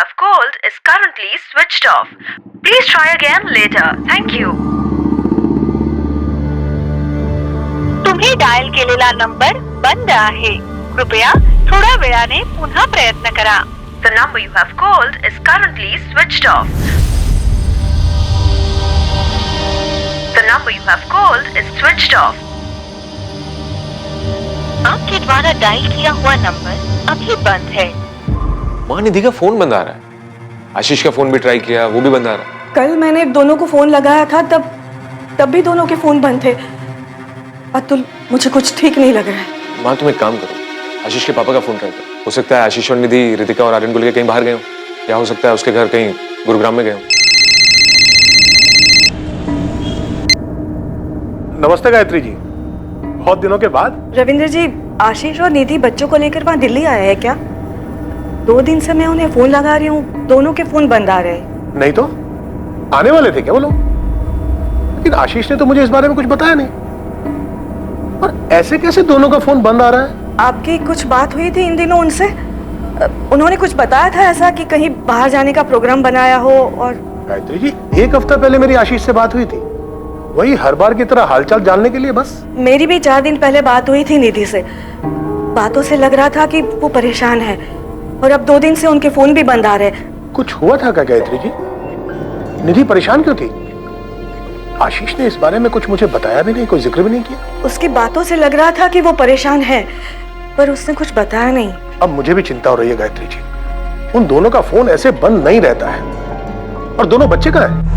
have called is currently switched off. Please try again later. Thank you. तुम्ही dial केलेला number बंद आहे. कृपया थोड्या वेळाने पुन्हा प्रयत्न करा. The number you have called is currently switched off. The number you have called is switched off. आपके द्वारा डायल किया हुआ नंबर अभी बंद है. माँ, निधि का फोन बंद आ रहा है. आशीष का फोन भी ट्राई किया, वो भी बंद आ रहा है. कल मैंने दोनों को फोन लगाया था, तब भी दोनों के फोन बंद थे. अतुल, मुझे कुछ ठीक नहीं लग रहा है. माँ, तुम एक काम करो, आशीष के पापा का फोन ट्राई करो. हो सकता है आशीष और निधि रितिका और आर्यन को लेकर कहीं बाहर गए हो, या हो सकता है उसके घर कहीं गुरुग्राम में गए हो. नमस्ते गायत्री जी, बहुत दिनों के बाद. रविंद्र जी, आशीष और निधि बच्चों को लेकर वहाँ दिल्ली आए हैं क्या? 2 दिन से मैं उन्हें फोन लगा रही हूँ, दोनों के फोन बंद आ रहे हैं. नहीं तो आने वाले थे क्या वो लोग? लेकिन आशीष ने तो मुझे इस बारे में कुछ बताया नहीं. और ऐसे कैसे दोनों का फोन बंद आ रहा है? आपकी कुछ बात हुई थी इन दिनों उनसे? उन्होंने कुछ बताया था ऐसा कि कहीं बाहर जाने का प्रोग्राम बनाया हो? और गायत्री जी, 1 हफ्ता पहले मेरी आशीष से बात हुई थी, वही हर बार की तरह हालचाल जानने के लिए बस. मेरी भी 4 दिन पहले बात हुई थी निधि से. बातों से लग रहा था कि वो परेशान है, और अब 2 दिन से उनके फोन भी बंद आ रहे हैं. कुछ हुआ था क्या गायत्री जी? निधि परेशान क्यों थी? आशीष ने इस बारे में कुछ मुझे बताया भी नहीं, कोई जिक्र भी नहीं किया. उसकी बातों से लग रहा था कि वो परेशान है, पर उसने कुछ बताया नहीं. अब मुझे भी चिंता हो रही है गायत्री जी. उन दोनों का फोन ऐसे बंद नहीं रहता है. और दोनों बच्चे कहाँ हैं?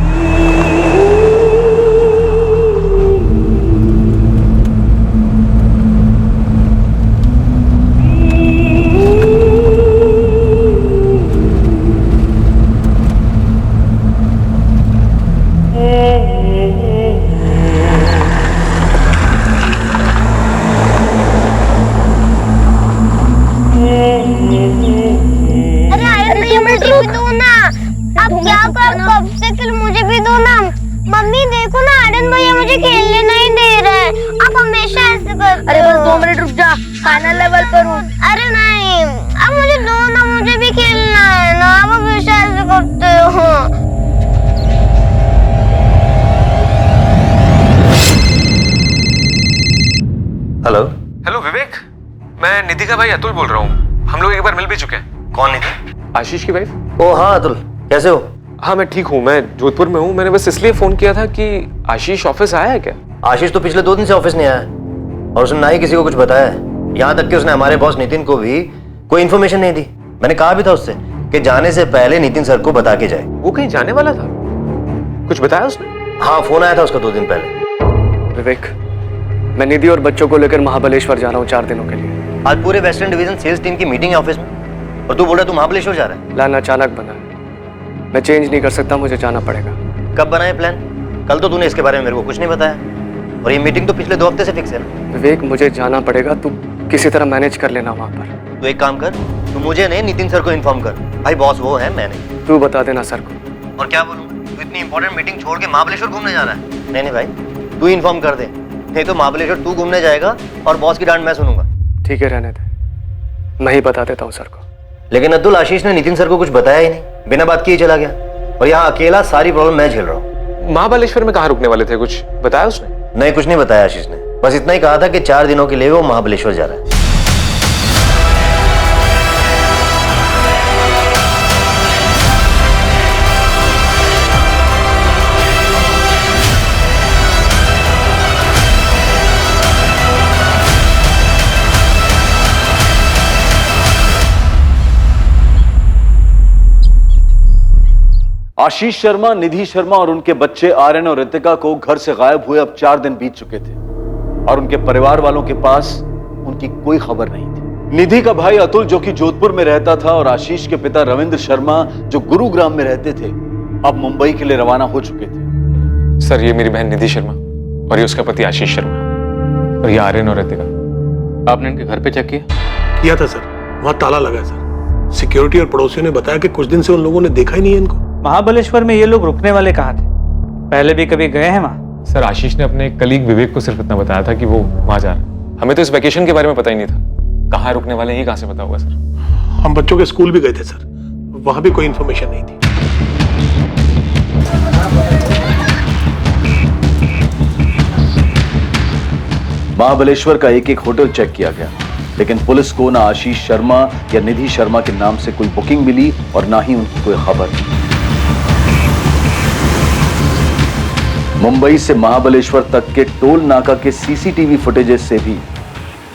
मम्मी देखो ना, आर्यन भैया मुझे खेलने नहीं दे रहा है. आप हमेशा ऐसे करते हो. अरे बस 2 मिनट रुक जा, फाइनल लेवल पर हूँ. अरे नहीं, अब मुझे दो ना, मुझे भी खेलना है ना. आप हमेशा ऐसे करते हो. हेलो. हेलो विवेक, मैं निधि का भाई अतुल बोल रहा हूँ. हम लोग एक बार मिल भी चुके हैं. कौन निधि? आशीष की वाइफ. ओ हाँ अतुल, कैसे हो? हाँ मैं ठीक हूँ, मैं जोधपुर में हूँ. मैंने बस इसलिए फोन किया था कि आशीष ऑफिस आया है क्या? आशीष तो पिछले 2 दिन से ऑफिस नहीं आया, और उसने ना ही किसी को कुछ बताया है. यहाँ तक कि उसने हमारे बॉस नितिन को भी कोई इन्फॉर्मेशन नहीं दी. मैंने कहा भी था उससे कि जाने से पहले नितिन सर को बता के जाए. वो कहीं जाने वाला था? कुछ बताया उसने? हाँ, फोन आया था उसका 2 दिन पहले. विवेक, मैं निधि और बच्चों को लेकर महाबलेश्वर जा रहा हूँ 4 दिनों के लिए. आज पूरे वेस्टर्न डिवीजन सेल्स टीम की मीटिंग है ऑफिस में, और तू बोल रहा है तू महाबलेश्वर जा रहा है? प्लान अचानक बना, मैं चेंज नहीं कर सकता, मुझे जाना पड़ेगा. कब बना है प्लान? कल तो तूने इसके बारे में मेरे को कुछ नहीं बताया, और ये मीटिंग तो पिछले 2 हफ्ते से फिक्स है ना. विवेक, मुझे जाना पड़ेगा, तू किसी तरह मैनेज कर लेना वहाँ पर. तू एक काम कर, तू मुझे नहीं नितिन सर को इन्फॉर्म कर. भाई बॉस वो है, मैं नहीं. तू बता देना सर को. और क्या बोलूं, तू इतनी इंपॉर्टेंट मीटिंग छोड़ के महाबलेश्वर घूमने जा रहा है? नहीं भाई, तू इन्फॉर्म कर दे, नहीं तो महाबलेश्वर तू घूमने जाएगा और बॉस की डांट मैं सुनूंगा. ठीक है, रहने दे, मैं ही बता देता हूँ सर को. लेकिन अतुल, आशीष ने नितिन सर को कुछ बताया ही नहीं, बिना बात किए चला गया, और यहाँ अकेला सारी प्रॉब्लम मैं झेल रहा हूँ. महाबलेश्वर में कहाँ रुकने वाले थे? कुछ बताया उसने? नहीं, कुछ नहीं बताया आशीष ने. बस इतना ही कहा था कि 4 दिनों के लिए वो महाबलेश्वर जा रहा है. आशीष शर्मा, निधि शर्मा और उनके बच्चे आर्यन और रितिका को घर से गायब हुए अब 4 दिन बीत चुके थे, और उनके परिवार वालों के पास उनकी कोई खबर नहीं थी. निधि का भाई अतुल, जो कि जोधपुर में रहता था, और आशीष के पिता रविंद्र शर्मा, जो गुरुग्राम में रहते थे, अब मुंबई के लिए रवाना हो चुके थे. सर, ये मेरी बहन निधि शर्मा, और ये उसका पति आशीष शर्मा, और ये आर्यन और रितिका. आपने इनके घर पे चेक किया? किया था सर, वहाँ ताला लगा है सर. सिक्योरिटी और पड़ोसियों ने बताया कि कुछ दिन से उन लोगों ने देखा ही नहीं है इनको. महाबलेश्वर में ये लोग रुकने वाले कहाँ थे? पहले भी कभी गए हैं वहाँ? सर, आशीष ने अपने कलीग विवेक को सिर्फ इतना बताया था कि वो वहाँ जा रहा है. हमें तो इस वेकेशन के बारे में पता ही नहीं था. कहाँ रुकने वाले हैं ये कहाँ से पता होगा सर? हम बच्चों के स्कूल भी गए थे सर, वहां भी कोई इंफॉर्मेशन नहीं थी। महाबलेश्वर का एक एक होटल चेक किया गया, लेकिन पुलिस को ना आशीष शर्मा या निधि शर्मा के नाम से कोई बुकिंग मिली और ना ही उनकी कोई खबर। मुंबई से महाबलेश्वर तक के टोल नाका के सीसीटीवी फुटेजेस से भी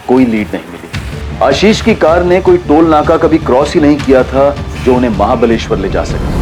कोई लीड नहीं मिली। आशीष की कार ने कोई टोल नाका कभी क्रॉस ही नहीं किया था जो उन्हें महाबलेश्वर ले जा सके।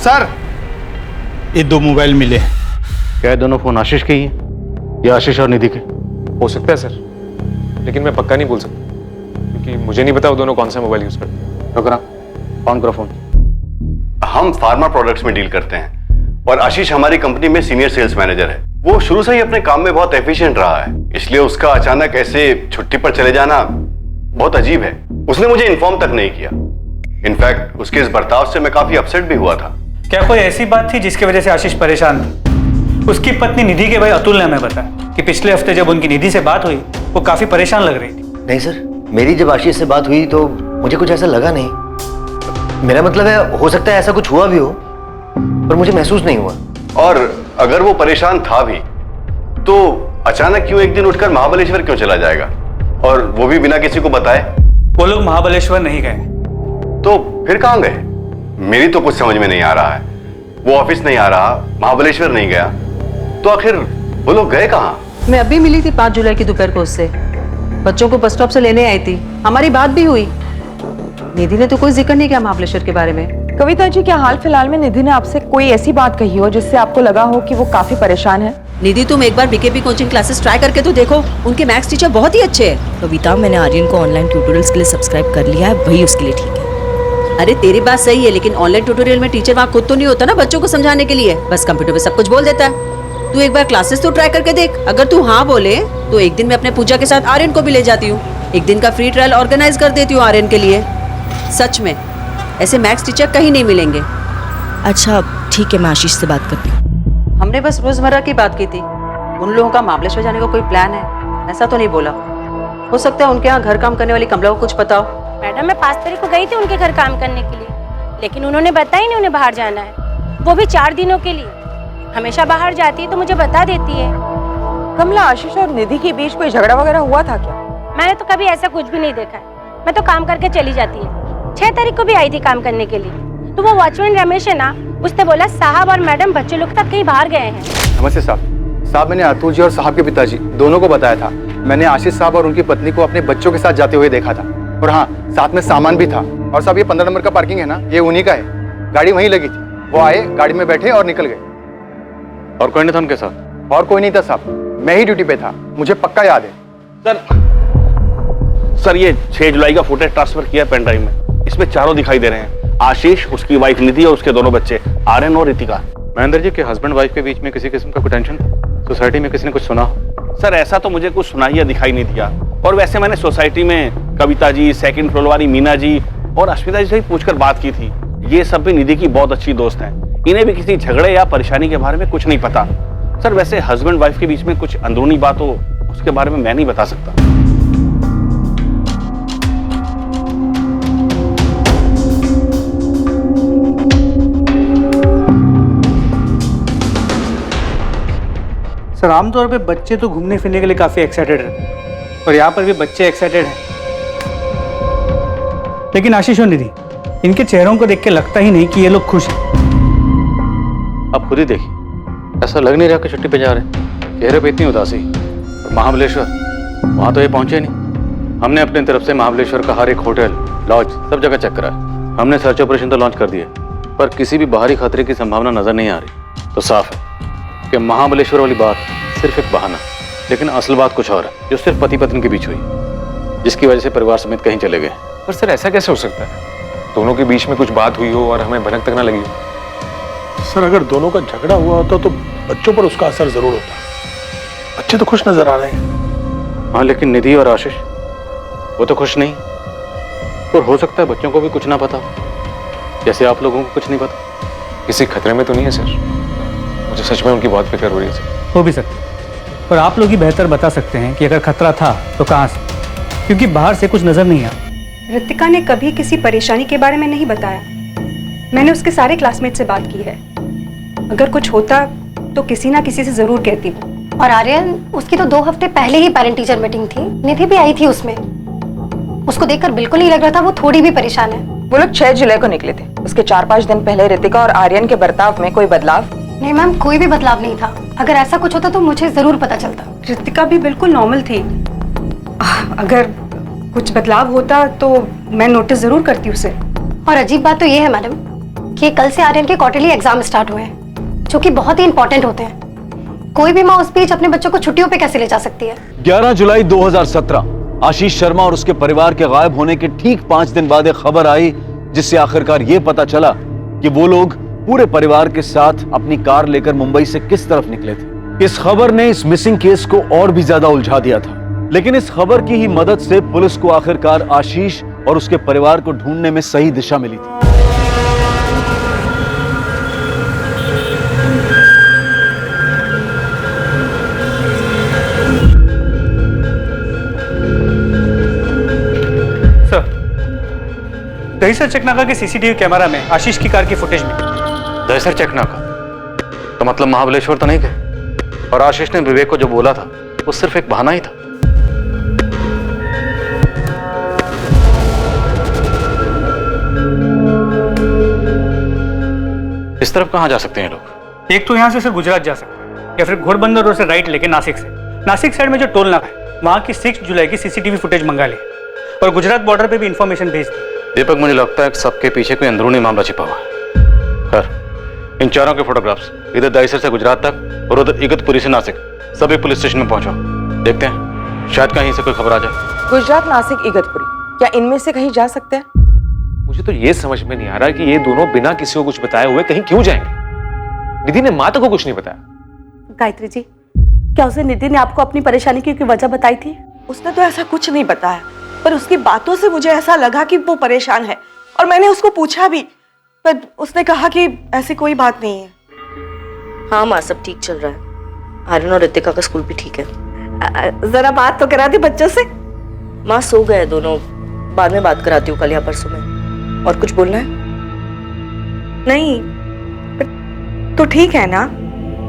सर, ये 2 मोबाइल मिले। क्या दोनों फोन आशीष के ही हैं या आशीष और निधि के? हो सकता है सर, लेकिन मैं पक्का नहीं बोल सकता क्योंकि मुझे नहीं पता वो दोनों कौन सा मोबाइल यूज करते हैं। रुकना, ऑन करो फोन। हम फार्मा प्रोडक्ट्स में डील करते हैं और आशीष हमारी कंपनी में सीनियर सेल्स मैनेजर है। वो शुरू से ही अपने काम में बहुत एफिशिएंट रहा है, इसलिए उसका अचानक ऐसे छुट्टी पर चले जाना बहुत अजीब है। उसने मुझे इन्फॉर्म तक नहीं किया। इनफैक्ट उसके इस बर्ताव से मैं काफी अपसेट भी हुआ था। क्या कोई ऐसी बात थी जिसकी वजह से आशीष परेशान थी? उसकी पत्नी निधि के भाई अतुल ने हमें बताया कि पिछले हफ्ते जब उनकी निधि से बात हुई वो काफी परेशान लग रही थी। नहीं सर, मेरी जब आशीष से बात हुई तो मुझे कुछ ऐसा लगा नहीं। मेरा मतलब है, हो सकता है ऐसा कुछ हुआ भी हो पर मुझे महसूस नहीं हुआ। और अगर वो परेशान था भी तो अचानक क्यों एक दिन उठकर महाबलेश्वर क्यों चला जाएगा, और वो भी बिना किसी को बताए? वो लोग महाबलेश्वर नहीं गए। तो फिर कहां गए? मेरी तो कुछ समझ में नहीं आ रहा है। वो ऑफिस नहीं आ रहा, महाबलेश्वर नहीं गया, तो आखिर वो लोग गए कहां? मैं अभी मिली थी 5 जुलाई की दोपहर को उससे। बच्चों को बस स्टॉप से लेने आई थी, हमारी बात भी हुई। निधि ने तो कोई जिक्र नहीं किया महाबलेश्वर के बारे में। कविता जी, क्या हाल फिलहाल में निधि ने आपसे कोई ऐसी बात कही हो जिससे आपको लगा हो कि वो काफी परेशान है? निधि, तुम एक बार बीकेपी कोचिंग क्लासेस ट्राई करके तो देखो, उनके मैथ्स टीचर बहुत ही अच्छे हैं। कविता, मैंने आर्यन को ऑनलाइन ट्यूटोरियल्स के लिए सब्सक्राइब कर लिया है, वही उसके लिए ठीक है। अरे तेरी बात सही है, लेकिन ऑनलाइन ट्यूटोरियल में टीचर वहाँ खुद तो नहीं होता ना बच्चों को समझाने के लिए, बस कंप्यूटर पे सब कुछ बोल देता है। तू एक बार क्लासेस तो ट्राई करके देख। अगर तू हाँ बोले तो एक दिन मैं अपने पूजा के साथ आर्यन को भी ले जाती हूँ। एक दिन का फ्री ट्रायल ऑर्गेनाइज कर देती हूँ आर्यन के लिए। सच में ऐसे मैथ्स टीचर कहीं नहीं मिलेंगे। अच्छा ठीक है, मैं आशीष से बात करती हूँ। हमने बस रोजमर्रा की बात की थी। उन लोगों का महाबलेश्वर जाने का कोई प्लान है ऐसा तो नहीं बोला। हो सकता है उनके यहाँ घर काम करने वाली कमला को कुछ पता हो। मैडम, मैं 5 तारीख को गई थी उनके घर काम करने के लिए, लेकिन उन्होंने बताया नहीं उन्हें बाहर जाना है, वो भी 4 दिनों के लिए। हमेशा बाहर जाती है तो मुझे बता देती है। कमला, आशीष और निधि के बीच कोई झगड़ा वगैरह हुआ था क्या? मैंने तो कभी ऐसा कुछ भी नहीं देखा है। मैं तो काम करके चली जाती है। 6 तारीख को भी आई थी काम करने के लिए, तो वो वॉचमैन रमेश है ना, उसने बोला साहब और मैडम बच्चे लोग तक कहीं बाहर गए हैं। नमस्ते साहब, मैंने अतुल जी और साहब के पिताजी दोनों को बताया था। मैंने आशीष साहब और उनकी पत्नी को अपने बच्चों के साथ जाते हुए देखा था, और हाँ, साथ में सामान भी था। और साहब, ये 15 नंबर का पार्किंग है ना, ये उन्हीं का है। गाड़ी वहीं लगी थी, वो आए, गाड़ी में बैठे और निकल गए। और कोई नहीं था उनके साथ? और कोई नहीं था साहब, मैं ही ड्यूटी पे था, मुझे पक्का याद है। सर ये 6 जुलाई का फुटेज ट्रांसफर किया पेन ड्राइव में, इसमें चारों दिखाई दे रहे हैं। आशीष, उसकी वाइफ निधि और उसके दोनों बच्चे आर्यन और रितिका। महेंद्र जी के हस्बैंड वाइफ के बीच में किसी किस्म का कोई टेंशन? सोसाइटी में किसी ने कुछ सुना? सर ऐसा तो मुझे कुछ सुनाई या दिखाई नहीं दिया। और वैसे मैंने सोसाइटी में कविता जी, सेकंड फ्लोर वाली मीना जी और अस्मिता जी से भी पूछकर बात की थी। ये सब भी निधि की बहुत अच्छी दोस्त हैं। इन्हें भी किसी झगड़े या परेशानी के बारे में कुछ नहीं पता। सर वैसे हस्बैंड वाइफ के बीच में कुछ अंदरूनी बात हो उसके बारे में मैं नहीं बता सकता। सर आमतौर पे बच्चे तो घूमने फिरने के लिए काफी एक्साइटेड रहते हैं, और यहाँ पर भी बच्चे एक्साइटेड हैं। लेकिन आशीष और निधि, इनके चेहरों को देख के लगता ही नहीं कि ये लोग खुश हैं। आप खुद ही देखिए, ऐसा लग नहीं रहा कि छुट्टी पे जा रहे हैं। चेहरे पे इतनी उदासी। और महाबलेश्वर, वहाँ तो ये पहुंचे नहीं। हमने अपनी तरफ से महाबलेश्वर का हर एक होटल, लॉज सब जगह चेक करा। हमने सर्च ऑपरेशन तो लॉन्च कर दिए, पर किसी भी बाहरी खतरे की संभावना नजर नहीं आ रही। तो साफ है कि महाबलेश्वर वाली बात सिर्फ एक बहाना। लेकिन असल बात कुछ और है, जो सिर्फ पति पत्नी के बीच हुई, जिसकी वजह से परिवार समेत कहीं चले गए। पर सर ऐसा कैसे हो सकता है? दोनों के बीच में कुछ बात हुई हो और हमें भनक तक ना लगी हो। सर अगर दोनों का झगड़ा हुआ होता तो बच्चों पर उसका असर जरूर होता। बच्चे तो खुश नजर आ रहे हैं। हाँ, लेकिन निधि और आशीष वो तो खुश नहीं, और हो सकता है बच्चों को भी कुछ ना पता, जैसे आप लोगों को कुछ नहीं पता। किसी खतरे में तो नहीं है सर? मुझे सच में उनकी बहुत फिक्र हो रही है सर। हो भी सकता है, पर आप लोग ही बेहतर बता सकते हैं कि अगर खतरा था तो कहाँ से, क्योंकि बाहर से कुछ नजर नहीं आया। रितिका ने कभी किसी परेशानी के बारे में नहीं बताया। मैंने उसके सारे क्लासमेट से बात की है। अगर कुछ होता तो किसी ना किसी से जरूर कहती वो। और आर्यन, उसकी तो 2 हफ्ते पहले ही पेरेंट टीचर मीटिंग थी, निधि भी आई थी उसमें। उसको देखकर बिल्कुल नहीं लग रहा था वो थोड़ी भी परेशान है। वो लोग 6 जुलाई को निकले थे। उसके 4-5 दिन पहले रितिका और आर्यन के बर्ताव में कोई बदलाव? नहीं मैम, कोई भी बदलाव नहीं था। अगर ऐसा कुछ होता तो मुझे जरूर पता चलता। रितिका भी बिल्कुल नॉर्मल थी। अगर कुछ बदलाव होता तो मैं नोटिस जरूर करती उसे। और अजीब बात तो ये है मैडम कि कल से आर्यन के क्वार्टरली एग्जाम स्टार्ट हुए हैं, जो कि बहुत ही इंपॉर्टेंट होते हैं। कोई भी माँ उस बीच अपने बच्चों को छुट्टियों पे कैसे ले जा सकती है? 11 जुलाई 2017 आशीष शर्मा और उसके परिवार के गायब होने के ठीक 5 दिन बाद एक खबर आई, जिससे आखिरकार ये पता चला कि वो लोग पूरे परिवार के साथ अपनी कार लेकर मुंबई से किस तरफ निकले थे। इस खबर ने इस मिसिंग केस को और भी ज्यादा उलझा दिया था, लेकिन इस खबर की ही मदद से पुलिस को आखिरकार आशीष और उसके परिवार को ढूंढने में सही दिशा मिली थी। दहीसर चकनाका के सीसीटीवी कैमरा में आशीष की कार की फुटेज मिली। दहीसर चकनाका तो मतलब महाबलेश्वर तो नहीं गए, और आशीष ने विवेक को जो बोला था वो सिर्फ एक बहाना ही था। इस तरफ कहां जा सकते हैं लोग? एक तो यहाँ से सिर्फ गुजरात जा सकते हैं, या फिर घोड़बंदर रोड से राइट लेके नासिक से। नासिक साइड में जो टोल नाका है वहां की 6 जुलाई की सीसीटीवी फुटेज मंगा ली और गुजरात बॉर्डर पे भी इंफॉर्मेशन भेज दी। दीपक, मुझे लगता है कि सबके पीछे कोई अंदरूनी मामला छिपा हुआ है। खैर, इन चारों के फोटोग्राफ्स इधर दहीसर से गुजरात तक और उधर इगतपुरी से नासिक सभी पुलिस स्टेशन में पहुंचो। देखते हैं शायद कहीं से कोई खबर आ जाए। गुजरात, नासिक, इगतपुरी, क्या इनमें से कहीं जा सकते हैं? मुझे तो ये समझ में नहीं आ रहा कि ये दोनों बिना किसी को कुछ बताए हुए कहीं क्यों जाएंगे। निधि ने माता को कुछ नहीं बताया। गायत्री जी, क्या उसे निधि ने आपको अपनी परेशानी की वजह बताई थी? उसने तो ऐसा कुछ नहीं बताया, पर उसकी बातों से मुझे ऐसा लगा कि वो परेशान है। और मैंने उसको पूछा भी, पर उसने कहा कि ऐसी कोई बात नहीं है। हाँ माँ, सब ठीक चल रहा है। आर्यन और रितिका का स्कूल भी ठीक है। जरा बात तो करा दी बच्चों से। माँ सो गए दोनों, बाद में बात कराती हूँ कल या परसों में। और कुछ बोलना है? नहीं, तो ठीक है ना?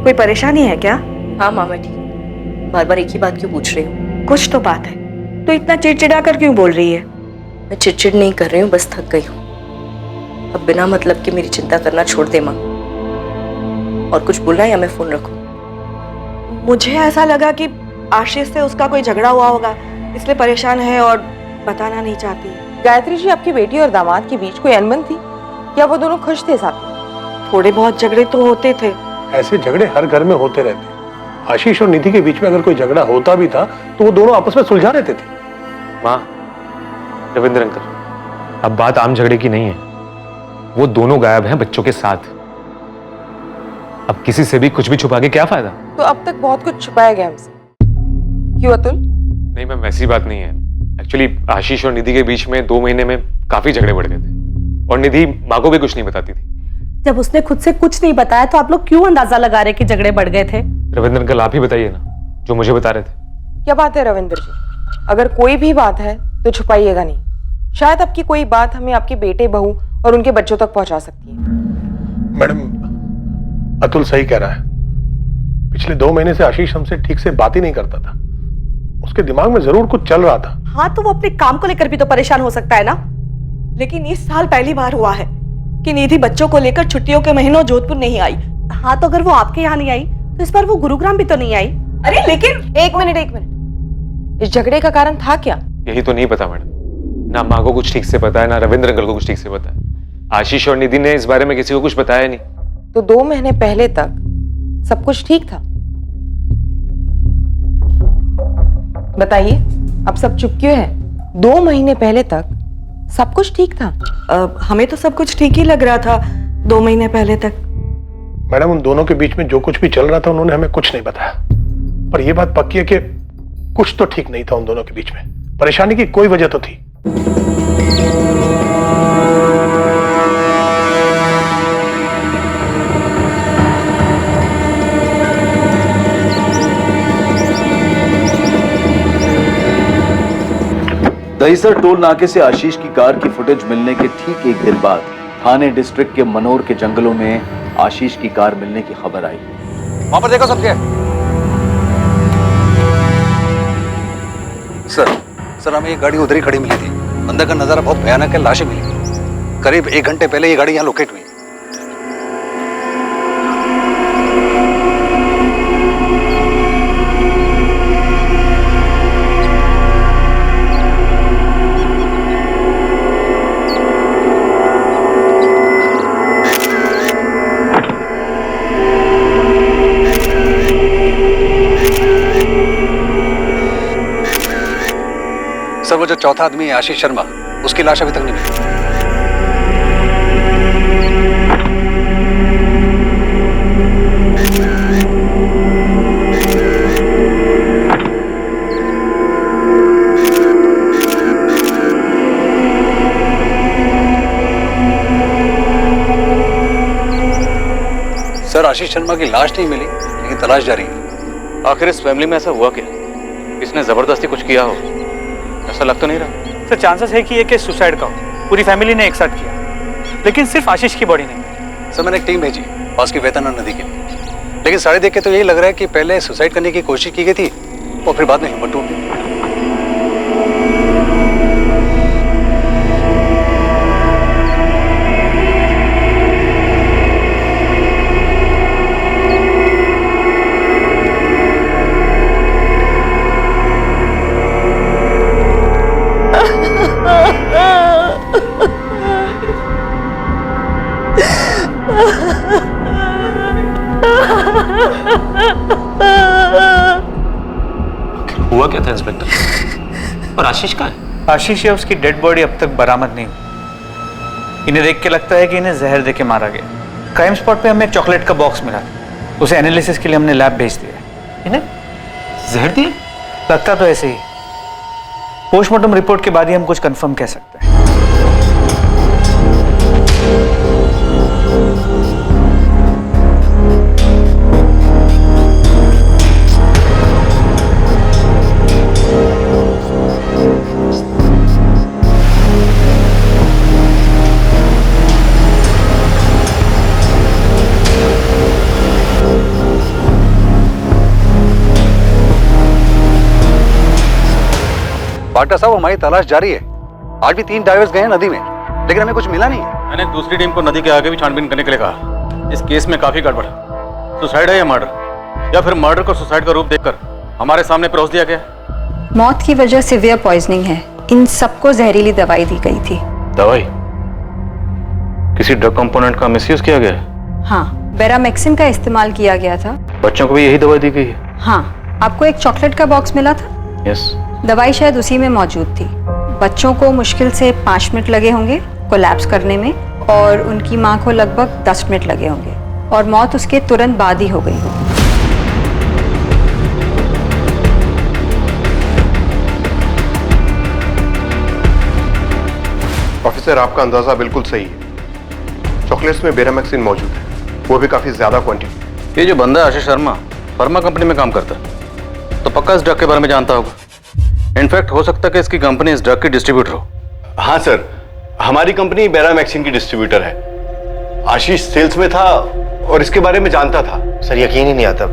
कोई परेशानी है क्या? हाँ माँ, मैं ठीक। बार बार एक ही बात क्यों पूछ रही हूँ? कुछ तो बात है, तो इतना चिड़चिड़ा कर क्यों बोल रही है? मैं चिड़चिड़ नहीं कर रही हूँ, बस थक गई हूँ। अब बिना मतलब के मेरी चिंता करना छोड़ दे माँ। और कुछ बोलना है या मैं फोन रखूँ? मुझे ऐसा लगा कि आशीष से उसका कोई झगड़ा हुआ होगा, इसलिए परेशान है और बताना नहीं चाहती। गायत्री जी, आपकी बेटी और दामाद के बीच कोई अनबन थी? क्या वो दोनों खुश थे साथ में? थोड़े बहुत झगड़े तो होते थे। ऐसे झगड़े हर घर में होते रहते हैं। आशीष और निधि के बीच में अगर कोई झगड़ा होता भी था तो वो दोनों आपस में सुलझा लेते थे। माँ, रविंद्र अंकल, अब बात आम झगड़े की नहीं है। वो दोनों गायब हैं बच्चों के साथ। अब किसी से भी कुछ भी छुपा के क्या फायदा? तो अब तक बहुत कुछ छुपाया गया हमसे। क्यों अतुल? नहीं मैम, वैसी बात नहीं है। एक्चुअली आशीष और निधि के बीच में 2 महीने में काफी झगड़े बढ़ गए थे, और निधि माँ को भी कुछ नहीं बताती थी। जब उसने खुद से कुछ नहीं बताया तो आप लोग क्यों अंदाजा लगा रहे कि झगड़े बढ़ गए थे? रविंद्र अंकल, आप ही बताइए ना, जो मुझे बता रहे थे। क्या बात है रविंद्र जी, अगर कोई भी बात है तो छुपाइएगा नहीं। शायद आपकी कोई बात हमें आपके बेटे, बहू और उनके बच्चों तक पहुंचा सकती है। मैडम, अतुल सही कह रहा है। पिछले 2 महीने से आशीष हमसे ठीक से बात ही नहीं करता था। उसके दिमाग में जरूर कुछ चल रहा था। हाँ, तो वो अपने काम को लेकर भी तो परेशान हो सकता है ना। लेकिन इस साल पहली बार हुआ है कि निधि बच्चों को लेकर छुट्टियों के महीनों जोधपुर नहीं आई। हाँ, तो अगर वो आपके यहाँ नहीं आई तो इस बार वो गुरुग्राम भी तो नहीं आई। अरे लेकिन एक मिनट, इस झगड़े का कारण था क्या? यही तो नहीं पता मैडम। ना माँ को कुछ ठीक से पता है, ना रविंद्र अंकल को कुछ ठीक से पता है। आशीष और निधि ने इस बारे में किसी को कुछ बताया नहीं। तो 2 महीने पहले तक सब कुछ ठीक था। बताइए, अब सब चुप क्यों है? 2 महीने पहले तक सब कुछ ठीक था। हमें तो सब कुछ ठीक ही लग रहा था 2 महीने पहले तक। मैडम, उन दोनों के बीच में जो कुछ भी चल रहा था उन्होंने हमें कुछ नहीं बताया, पर यह बात पक्की है कि कुछ तो ठीक नहीं था उन दोनों के बीच में। परेशानी की कोई वजह तो थी। दहीसर टोल नाके से आशीष की कार की फुटेज मिलने के ठीक 1 दिन बाद थाने डिस्ट्रिक्ट के मनोर के जंगलों में आशीष की कार मिलने की खबर आई। वहां पर देखो सब क्या है? सर हमें ये गाड़ी उधर ही खड़ी मिली थी। अंदर का नजारा बहुत भयानक है, लाशें मिली। करीब 1 घंटे पहले ये गाड़ी यहाँ लोकेट हुई। सर वो जो चौथा आदमी है आशीष शर्मा, उसकी लाश अभी तक नहीं मिली। सर आशीष शर्मा की लाश नहीं मिली, लेकिन तलाश जारी है। आखिर इस फैमिली में ऐसा हुआ क्या? इसने जबरदस्ती कुछ किया हो, ऐसा लग तो नहीं रहा। सर चांसेस है कि ये केस सुसाइड का हो। पूरी फैमिली ने एक साथ किया, लेकिन सिर्फ आशीष की बॉडी नहीं। सर मैंने एक टीम भेजी पास की वेतना नदी के लिए, लेकिन सारे देख के तो यही लग रहा है कि पहले सुसाइड करने की कोशिश की गई थी और फिर बाद में हिम्मत टूट गई। हुआ क्या था इंस्पेक्टर? और आशीष कहाँ है? आशीष या उसकी डेड बॉडी अब तक बरामद नहीं हुई। इन्हें देख के लगता है कि इन्हें जहर देके मारा गया। क्राइम स्पॉट पे हमें एक चॉकलेट का बॉक्स मिला, उसे एनालिसिस के लिए हमने लैब भेज दिया। इन्हें जहर दिया? लगता तो ऐसे ही। पोस्टमार्टम रिपोर्ट के बाद ही हम कुछ कंफर्म कह सकते हैं। पाटा साहब हमारी तलाश जारी है। आज भी 3 डाइवर्स गए हैं नदी में, लेकिन हमें कुछ मिला नहीं है। मैंने दूसरी टीम को नदी के आगे भी छानबीन करने के लिए कहा। इस केस में काफी गड़बड़ है। सुसाइड है या मर्डर, या फिर मर्डर को सुसाइड का रूप देकर हमारे सामने परोस दिया गया। मौत की वजह सिवियर पॉइजनिंग है। इन सबको जहरीली दवाई दी गई थी। दवाई? किसी ड्रग कंपोनेंट का मिसयूज किया गया है? हाँ, बेरामेक्सिन का इस्तेमाल किया गया था। बच्चों को भी यही दवाई दी गई है? हाँ, आपको एक चॉकलेट का बॉक्स मिला था। यस। दवाई शायद उसी में मौजूद थी। बच्चों को मुश्किल से 5 मिनट लगे होंगे कोलैप्स करने में, और उनकी माँ को लगभग 10 मिनट लगे होंगे, और मौत उसके तुरंत बाद ही हो गई होगी। ऑफिसर, आपका अंदाजा बिल्कुल सही है। चॉकलेट्स में बेरामेक्सिन मौजूद है, वो भी काफी ज्यादा क्वांटिटी। ये जो बंदा आशीष शर्मा फार्मा कंपनी में काम करता है, तो पक्का इस ड्रग के बारे में जानता होगा। इनफैक्ट हो सकता है कि इसकी कंपनी इस ड्रग की डिस्ट्रीब्यूटर हो। हाँ सर, हमारी कंपनी बेरामेक्सिन की डिस्ट्रीब्यूटर है। आशीष सेल्स में था और इसके बारे में जानता था। सर यकीन ही नहीं आता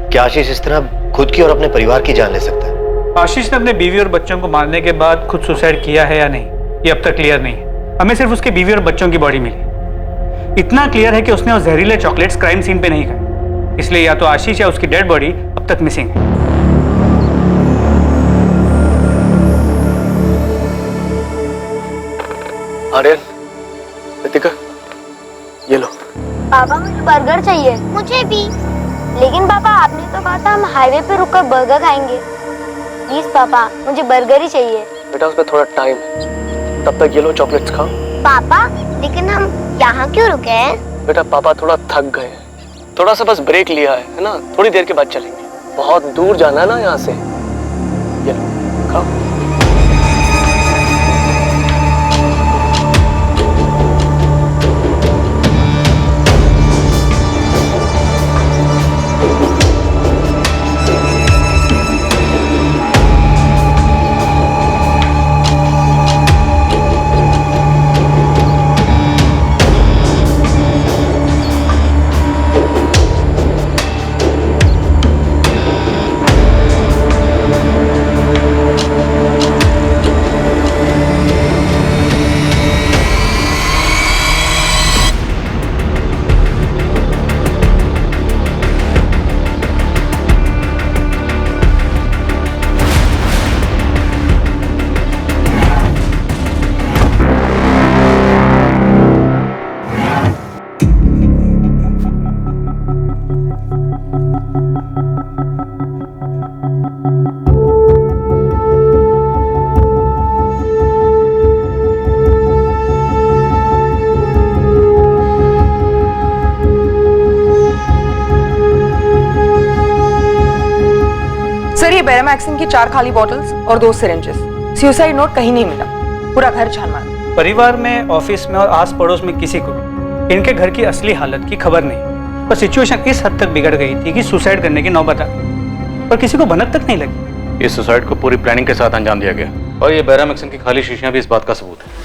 कि आशीष इस तरह खुद की और अपने परिवार की जान ले सकता है। आशीष ने अपने बीवी और बच्चों को मारने के बाद खुद सुसाइड किया है या नहीं, ये अब तक क्लियर नहीं है। हमें सिर्फ उसके बीवी और बच्चों की बॉडी मिली। इतना क्लियर है कि उसने वो जहरीले चॉकलेट्स क्राइम सीन पे नहीं खाए, इसलिए या तो आशीष या उसकी डेड बॉडी अब तक मिसिंग है। आर्यन, रितिका, ये लो। पापा मुझे बर्गर चाहिए। मुझे भी। लेकिन पापा आपने तो कहा था हम हाईवे पे रुककर बर्गर खाएंगे। प्लीज पापा, मुझे बर्गर ही चाहिए। बेटा उसमें थोड़ा टाइम है, तब तक ये लो चॉकलेट्स खाओ। पापा, लेकिन हम यहाँ क्यों रुके हैं? बेटा पापा थोड़ा थक गए हैं, थोड़ा सा बस ब्रेक लिया है ना, थोड़ी देर के बाद चलेंगे। बहुत दूर जाना है ना यहाँ से। ये लो खाओ। सर, ये बेरामैक्सिन की 4 खाली बॉटल्स और 2 सिरिंजेस। सुसाइड नोट कहीं नहीं मिला, पूरा घर छान मारा। परिवार में, ऑफिस में और आस पड़ोस में किसी को भी इनके घर की असली हालत की खबर नहीं, पर सिचुएशन इस हद तक बिगड़ गई थी कि सुसाइड करने की नौबत आ गई, पर किसी को भनक तक नहीं लगी। इस सुसाइड को पूरी प्लानिंग के साथ अंजाम दिया गया और ये बेरामैक्सिन की खाली शीशियां भी इस बात का सबूत है।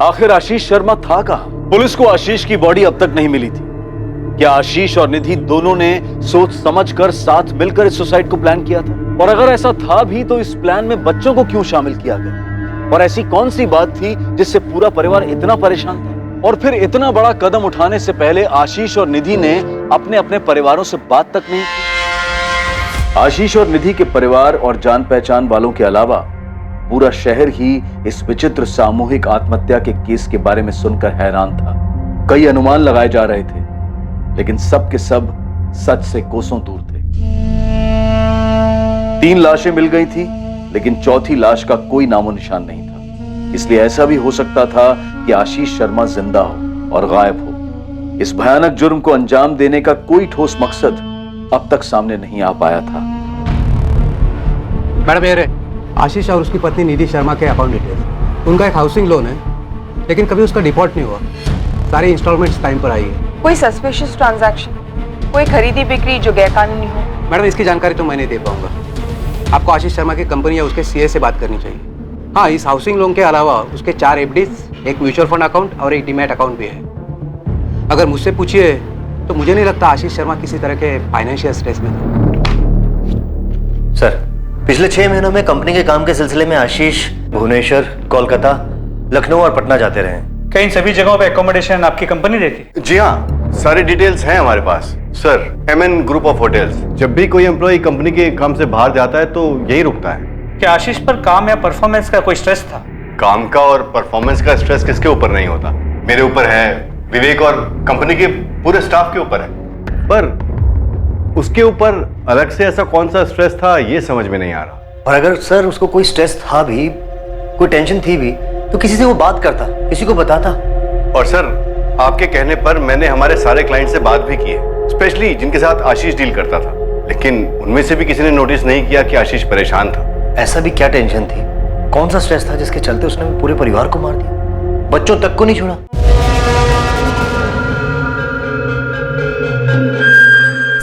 आखिर आशीष शर्मा था कहां? पुलिस को आशीष की बॉडी अब तक नहीं मिली थी। क्या आशीष और निधि दोनों ने सोच समझकर साथ मिलकर इस सुसाइड को प्लान किया था? और अगर ऐसा था भी तो इस प्लान में बच्चों को क्यों शामिल किया गया? और ऐसी कौन सी बात थी जिससे पूरा परिवार इतना परेशान था? और फिर इतना बड़ा कदम उठाने से पहले आशीष और निधि ने अपने अपने परिवारों से बात तक नहीं की। आशीष और निधि के परिवार और जान पहचान वालों के अलावा पूरा शहर ही इस विचित्र सामूहिक आत्महत्या के केस के बारे में सुनकर हैरान था। कई अनुमान लगाए जा रहे थे, लेकिन सब के सब सच से कोसों दूर थे। 3 लाशें मिल गई थी, लेकिन चौथी लाश का कोई नामो निशान नहीं था। इसलिए ऐसा भी हो सकता था कि आशीष शर्मा जिंदा हो और गायब हो। इस भयानक जुर्म को अंजाम देने का कोई ठोस मकसद अब तक सामने नहीं आ पाया था। मैडम, ये आशीष और उसकी पत्नी निधि शर्मा के अकाउंट डिटेल्स। उनका एक हाउसिंग लोन है, लेकिन कभी उसका डिफॉल्ट नहीं हुआ। सारे इंस्टॉलमेंट्स टाइम पर आई है। कोई सस्पिशियस ट्रांजैक्शन, कोई खरीदी बिक्री जो गैरकानूनी हो? मैडम, इसकी जानकारी तो मैं नहीं दे पाऊंगा। आपको आशीष शर्मा की कंपनी या उसके सीए से बात करनी चाहिए। हाँ, इस हाउसिंग लोन के अलावा उसके 4 एफडीज, एक म्यूचुअल फंड अकाउंट और एक डीमैट अकाउंट भी है। अगर मुझसे पूछिए तो मुझे नहीं लगता आशीष शर्मा किसी तरह के फाइनेंशियल स्ट्रेस में था। सर, पिछले 6 महीनों में कंपनी के काम के सिलसिले में आशीष भुवनेश्वर, कोलकाता, लखनऊ और पटना जाते रहे। क्या इन सभी जगहों पे एकोमोडेशन आपकी कंपनी देती? जी हाँ, सारी डिटेल्स हैं हमारे पास। Sir, MN group of hotels. जब भी कोई एम्प्लॉय कंपनी के काम से बाहर जाता है तो यही रुकता है। क्या आशीष पर काम या परफॉर्मेंस का कोई स्ट्रेस था? काम का और परफॉर्मेंस का स्ट्रेस किसके ऊपर नहीं होता? मेरे ऊपर है, विवेक और कंपनी के पूरे स्टाफ के ऊपर है। पर उसके ऊपर अलग से ऐसा कौन सा स्ट्रेस था, ये समझ में नहीं आ रहा। और अगर सर उसको कोई स्ट्रेस था भी, कोई टेंशन थी भी, तो किसी से वो बात करता, किसी को बताता। और सर, आपके कहने पर मैंने हमारे सारे क्लाइंट से बात भी की है, स्पेशली जिनके साथ आशीष डील करता था, लेकिन उनमें से भी किसी ने नोटिस नहीं किया कि आशीष परेशान था। ऐसा भी क्या टेंशन थी, कौन सा स्ट्रेस था जिसके चलते उसने पूरे परिवार को मार दिया, बच्चों तक को नहीं छोड़ा?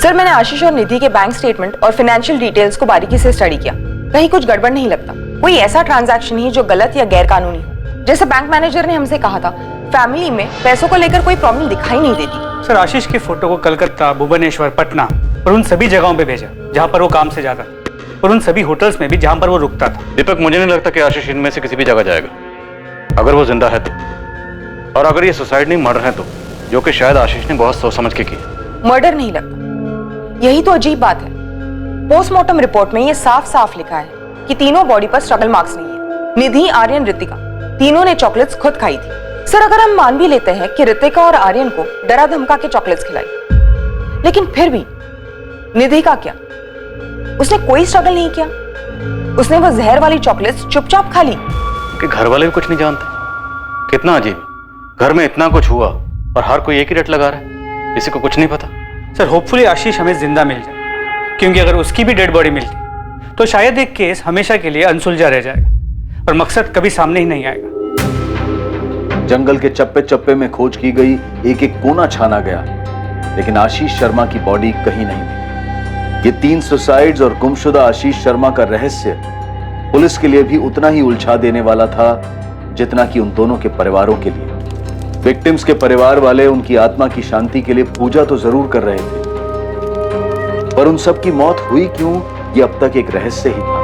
सर, मैंने आशीष और निधि के बैंक स्टेटमेंट और फाइनेंशियल डिटेल्स को बारीकी से स्टडी किया। कहीं कुछ गड़बड़ नहीं लगता। कोई ऐसा ट्रांजैक्शन नहीं जो गलत या गैर कानूनी हो। जैसे बैंक मैनेजर ने हमसे कहा था, फैमिली में पैसों को लेकर कोई प्रॉब्लम दिखाई नहीं देती। सर, आशीष की फोटो को कलकत्ता, भुवनेश्वर, पटना और उन सभी जगहों पे भेजा जहां पर वो काम से जाता था, और उन सभी होटल्स में भी जहां पर वो रुकता था। दीपक, मुझे नहीं लगता कि आशीष इनमें से किसी भी जगह जाएगा। अगर वो जिंदा है तो, और अगर ये सुसाइड नहीं, मर्डर है तो जो कि शायद आशीष ने बहुत सोच समझ के की। मर्डर नहीं लगता। यही तो अजीब बात है। पोस्टमार्टम रिपोर्ट में ये साफ साफ लिखा है कि तीनों बॉडी पर स्ट्रगल मार्क्स नहीं है। निधि, आर्यन, रितिका तीनों ने चॉकलेट्स खुद खाई थी। सर, अगर हम मान भी लेते हैं कि रितिका और आर्यन को डरा धमका के चॉकलेट्स खिलाई, लेकिन फिर भी निधि का क्या? उसने कोई स्ट्रगल नहीं किया। उसने वो जहर वाली चॉकलेट्स चुपचाप खा ली। कि घर वाले भी कुछ नहीं जानते। कितना अजीब, घर में इतना कुछ हुआ और हर कोई एक ही रट लगा रहा है, किसी को कुछ नहीं पता। सर, होपफुली आशीष हमें जिंदा मिल जाए, क्योंकि अगर उसकी भी डेड बॉडी मिलती तो शायद एक केस हमेशा के लिए अनसुलझा रह जाएगा और मकसद कभी सामने ही नहीं आएगा। जंगल के चप्पे चप्पे में खोज की गई, एक एक कोना छाना गया, लेकिन आशीष शर्मा की बॉडी कहीं नहीं मिली। ये 3 सुसाइड्स और गुमशुदा आशीष शर्मा का रहस्य पुलिस के लिए भी उतना ही उलझा देने वाला था जितना कि उन दोनों के परिवारों के लिए। विक्टिम्स के परिवार वाले उनकी आत्मा की शांति के लिए पूजा तो जरूर कर रहे थे, पर उन सब की मौत हुई क्यों, ये अब तक एक रहस्य ही था।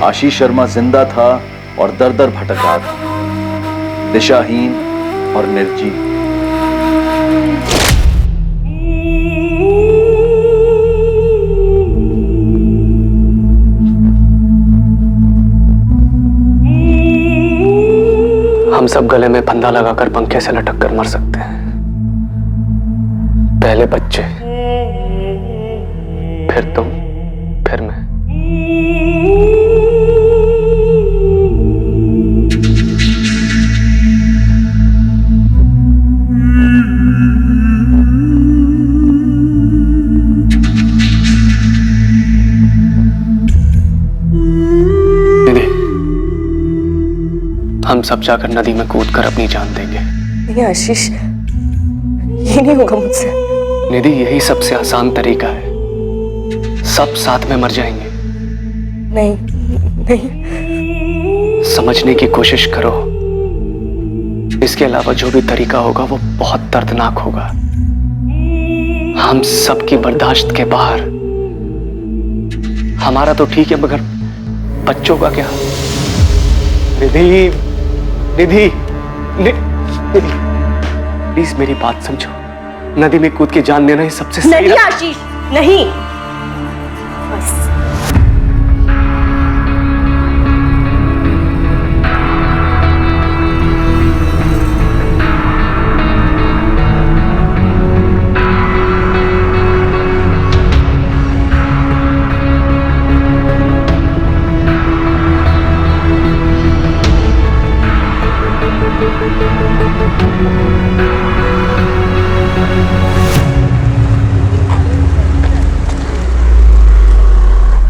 आशीष शर्मा जिंदा था और दर दर भटक रहा था, दिशाहीन और निर्जीव। हम सब गले में फंदा लगाकर पंखे से लटक कर मर सकते हैं। पहले बच्चे, फिर तुम, फिर मैं। हम सब जाकर नदी में कूदकर अपनी जान देंगे। नहीं आशीष, ये नहीं होगा मुझसे। निधि, यही सबसे आसान तरीका है। सब साथ में मर जाएंगे। नहीं नहीं, समझने की कोशिश करो। इसके अलावा जो भी तरीका होगा वो बहुत दर्दनाक होगा। हम सबकी बर्दाश्त के बाहर। हमारा तो ठीक है, मगर बच्चों का क्या? निधि, निधि, निधि, प्लीज मेरी बात समझो। नदी में कूद के जान देना ही सबसे सही। नहीं आशीष, नहीं। बस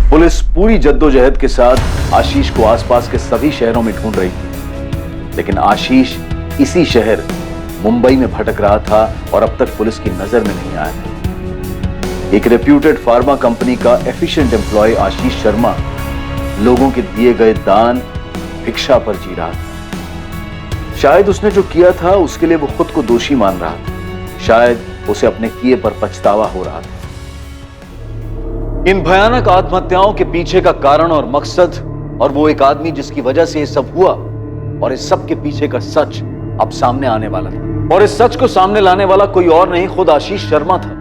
पुलिस पूरी जद्दोजहद के साथ आशीष को आसपास के सभी शहरों में ढूंढ रही थी, लेकिन आशीष इसी शहर मुंबई में भटक रहा था और अब तक पुलिस की नजर में नहीं आया। एक रेप्यूटेड फार्मा कंपनी का एफिशिएंट एम्प्लॉय आशीष शर्मा लोगों के दिए गए दान, भिक्षा पर जी रहा था। शायद उसने जो किया था उसके लिए वो खुद को दोषी मान रहा था। शायद उसे अपने किए पर पछतावा हो रहा था। इन भयानक आत्महत्याओं के पीछे का कारण और मकसद और वो एक आदमी जिसकी वजह से ये सब हुआ और इस सब के पीछे का सच अब सामने आने वाला था। और इस सच को सामने लाने वाला कोई और नहीं, खुद आशीष शर्मा था,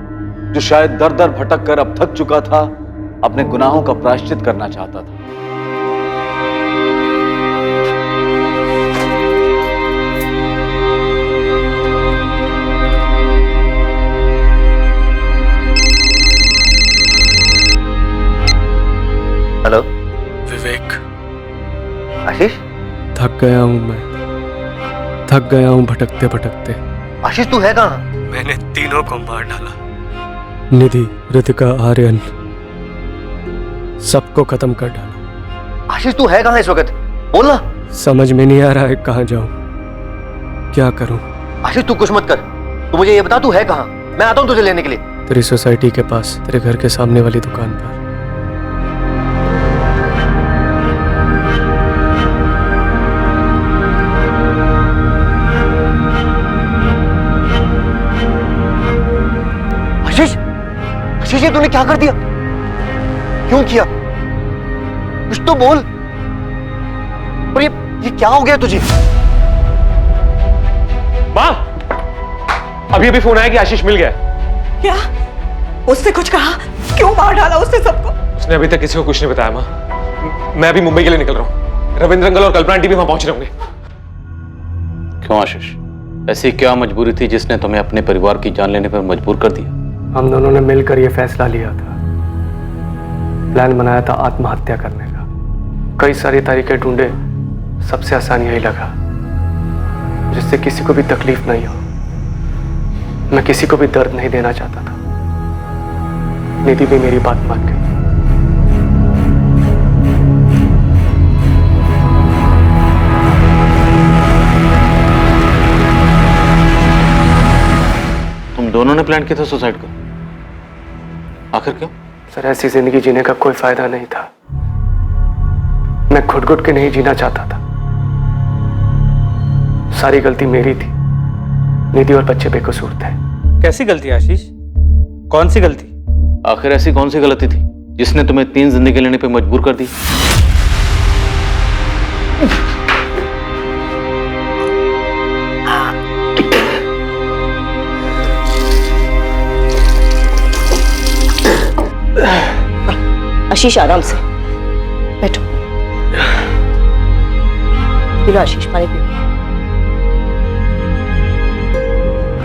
जो शायद दर दर भटक कर अब थक चुका था, अपने गुनाहों का प्रायश्चित करना चाहता था। हेलो विवेक। आशीष, थक गया हूं मैं, थक गया हूं भटकते भटकते। आशीष तू है कहाँ? मैंने तीनों को मार डाला। निधि, रितिका, आर्यन, सबको खत्म कर डाला। आशीष तू है कहाँ इस वक्त? बोल ना। समझ में नहीं आ रहा है कहाँ जाऊं, क्या करूं। आशीष तू कुछ मत कर, तू मुझे ये बता तू है कहाँ, मैं आता हूँ तुझे लेने के लिए। तेरी सोसाइटी के पास, तेरे घर के सामने वाली दुकान पर। आशीष, आशीष ये तूने क्या कर दिया? क्यों किया? कुछ तो बोल। और ये क्या हो गया तुझे? माँ, अभी अभी फोन आया कि आशीष मिल गया। क्या? उसने कुछ कहा? क्यों मार डाला उसने सबको? उसने अभी तक किसी को कुछ नहीं बताया माँ। मैं अभी मुंबई के लिए निकल रहा हूँ। रविंद्र अंकल और कल्पना आंटी भी वहां पहुंच रहे होंगे। क्यों आशीष, ऐसी क्या मजबूरी थी जिसने तुम्हें अपने परिवार की जान लेने पर मजबूर कर दिया? हम दोनों ने मिलकर यह फैसला लिया था, प्लान बनाया था आत्महत्या करने का। कई सारी तरीके ढूंढे, सबसे आसान यही लगा जिससे किसी को भी तकलीफ नहीं हो। मैं किसी को भी दर्द नहीं देना चाहता था। निधि भी मेरी बात मान गई। तुम दोनों ने प्लान किया था सुसाइड का, आखिर क्यों? सर ऐसी जिंदगी जीने का कोई फायदा नहीं था। मैं घुट घुट के नहीं जीना चाहता था। सारी गलती मेरी थी। निधि और बच्चे बेकसूर थे। कैसी गलती आशीष? कौन सी गलती? आखिर ऐसी कौन सी गलती थी जिसने तुम्हें 3 जिंदगी लेने पे मजबूर कर दी? आशीष आराम से बैठो। पी लो आशीष, पानी पी लो।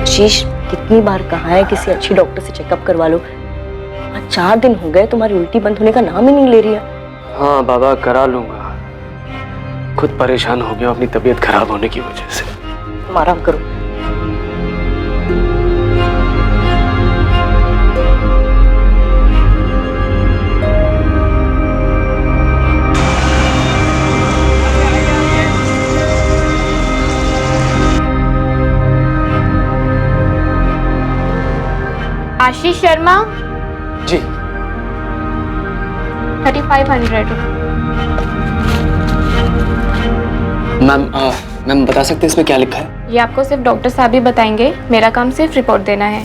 आशीष कितनी बार कहा है किसी अच्छी डॉक्टर से चेकअप करवा लो। आज 4 दिन हो गए, तुम्हारी उल्टी बंद होने का नाम ही नहीं ले रही है। हाँ बाबा, करा लूंगा। खुद परेशान हो गया अपनी तबीयत खराब होने की वजह से। तुम आराम करो। आशीष शर्मा जी। 3500। मैम बता सकते हैं इसमें क्या लिखा है? ये आपको सिर्फ डॉक्टर साहब ही बताएंगे, मेरा काम सिर्फ रिपोर्ट देना है।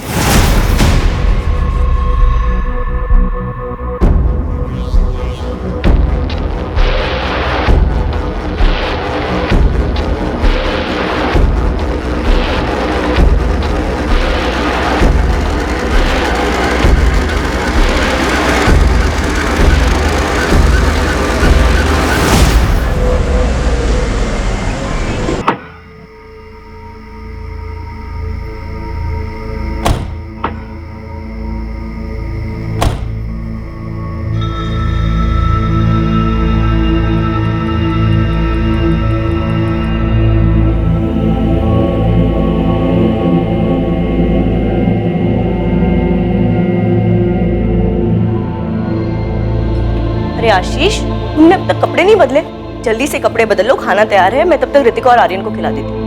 आशीष, तुमने अब तक कपड़े नहीं बदले? जल्दी से कपड़े बदल लो, खाना तैयार है। मैं तब तक ऋतिका और आर्यन को खिला देती हूँ।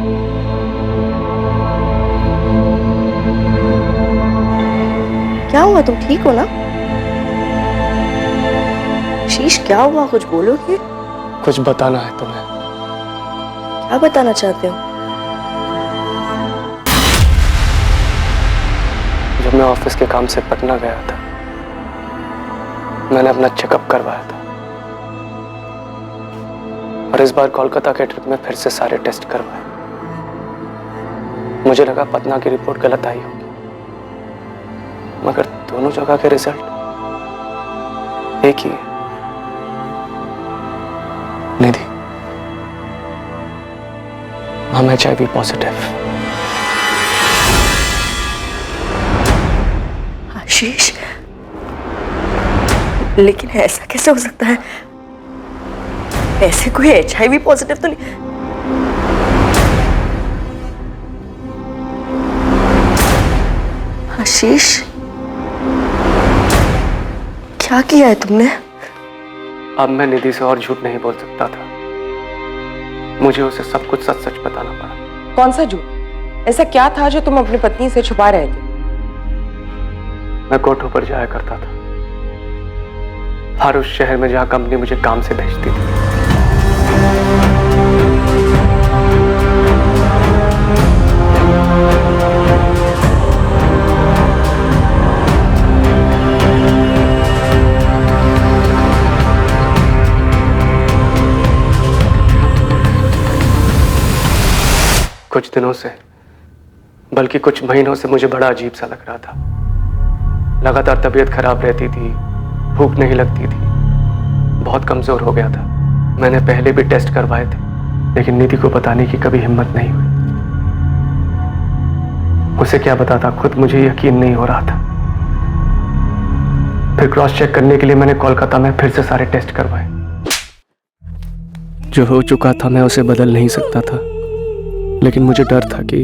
क्या हुआ, तुम ठीक हो ना? आशीष क्या हुआ, कुछ बोलोगे? कुछ बताना है तुम्हें। क्या बताना चाहते हो? जब मैं ऑफिस के काम से पटना गया था, मैंने अपना चेकअप करवाया था और इस बार कोलकाता के ट्रिप में फिर से सारे टेस्ट करवाए। मुझे लगा पटना की रिपोर्ट गलत आई होगी, मगर दोनों जगह के रिजल्ट एक ही है। निधि, हम HIV पॉजिटिव। आशीष, लेकिन ऐसा कैसे हो सकता है? ऐसे कोई HIV पॉजिटिव तो नहीं। आशीष, क्या किया है तुमने? अब मैं निधि से और झूठ नहीं बोल सकता था। मुझे उसे सब कुछ सच सच बताना पड़ा। कौन सा झूठ? ऐसा क्या था जो तुम अपनी पत्नी से छुपा रहे थे? मैं कोठों पर जाया करता था, हर उस शहर में जहां कंपनी मुझे काम से भेजती थी। कुछ दिनों से, बल्कि कुछ महीनों से मुझे बड़ा अजीब सा लग रहा था। लगातार तबीयत खराब रहती थी, भूख नहीं लगती थी, बहुत कमजोर हो गया था। मैंने पहले भी टेस्ट करवाए थे, लेकिन निधि को बताने की कभी हिम्मत नहीं हुई। उसे क्या बताता, खुद मुझे यकीन नहीं हो रहा था। फिर क्रॉस चेक करने के लिए मैंने कोलकाता में फिर से सारे टेस्ट करवाए। जो हो चुका था मैं उसे बदल नहीं सकता था, लेकिन मुझे डर था कि